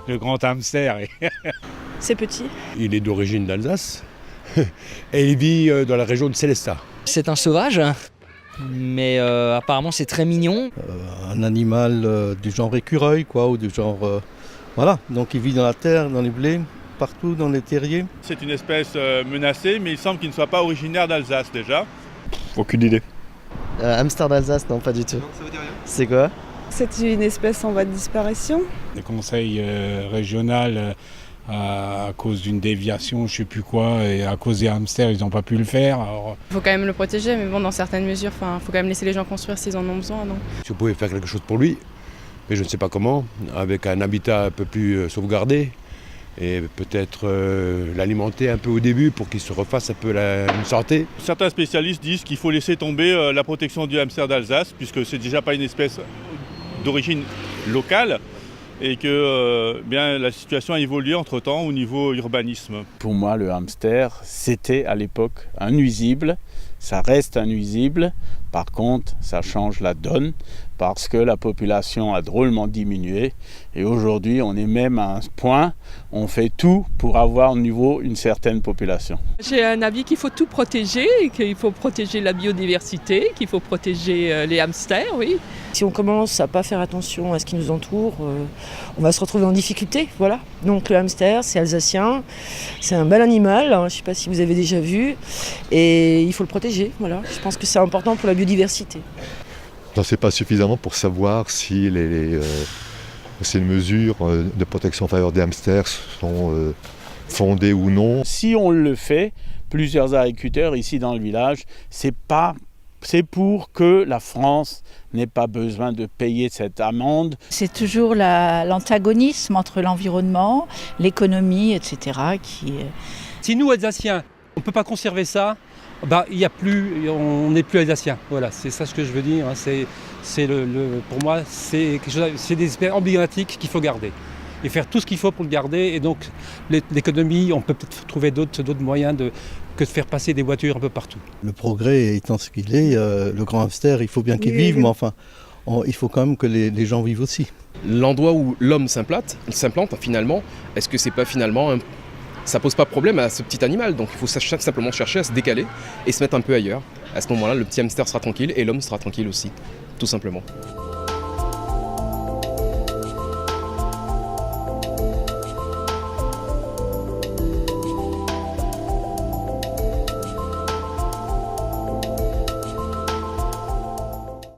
le grand hamster. C'est petit. Il est d'origine d'Alsace et il vit dans la région de Sélestat. C'est un sauvage, mais apparemment c'est très mignon. Un animal du genre écureuil, quoi, ou du genre... voilà, donc il vit dans la terre, dans les blés, partout dans les terriers. C'est une espèce menacée, mais il semble qu'il ne soit pas originaire d'Alsace déjà. Aucune idée. Hamster d'Alsace, non, pas du tout. Ça veut dire rien. C'est quoi? C'est une espèce en voie de disparition. Le conseil régional, à cause d'une déviation, je ne sais plus quoi, et à cause des hamsters, ils n'ont pas pu le faire. Il faut quand même le protéger, mais bon, dans certaines mesures, il faut quand même laisser les gens construire s'ils en ont besoin. Non, Si vous pouvez faire quelque chose pour lui, mais je ne sais pas comment, avec un habitat un peu plus sauvegardé, et peut-être l'alimenter un peu au début pour qu'il se refasse un peu une santé. Certains spécialistes disent qu'il faut laisser tomber la protection du hamster d'Alsace, puisque c'est déjà pas une espèce d'origine locale, et que bien, la situation a évolué entre-temps au niveau urbanisme. Pour moi, le hamster, c'était à l'époque un nuisible. Ça reste un nuisible. Par contre, ça change la donne parce que la population a drôlement diminué. Et aujourd'hui, on est même à un point, on fait tout pour avoir au niveau une certaine population. J'ai un avis qu'il faut tout protéger, qu'il faut protéger la biodiversité, qu'il faut protéger les hamsters, oui. Si on commence à pas faire attention à ce qui nous entoure, on va se retrouver en difficulté, voilà. Donc le hamster, c'est alsacien, c'est un bel animal, je ne sais pas si vous avez déjà vu, et il faut le protéger, voilà. Je pense que c'est important pour la biodiversité. Je n'en sais pas suffisamment pour savoir si ces mesures de protection en faveur des hamsters sont fondées ou non. Si on le fait, plusieurs agriculteurs ici dans le village, c'est pour que la France n'ait pas besoin de payer cette amende. C'est toujours l'antagonisme entre l'environnement, l'économie, etc. Si nous, Alsaciens, on ne peut pas conserver ça, on n'est plus Alsaciens. Voilà, c'est ça ce que je veux dire. Pour moi, c'est des espèces emblématiques qu'il faut garder. Et faire tout ce qu'il faut pour le garder. Et donc, l'économie, on peut peut-être trouver d'autres moyens que de faire passer des voitures un peu partout. Le progrès étant ce qu'il est, le grand hamster, il faut bien qu'il vive, mais enfin, il faut quand même que les gens vivent aussi. L'endroit où l'homme s'implante, finalement, est-ce que c'est pas finalement ça pose pas problème à ce petit animal, donc il faut simplement chercher à se décaler et se mettre un peu ailleurs. À ce moment-là, le petit hamster sera tranquille et l'homme sera tranquille aussi, tout simplement.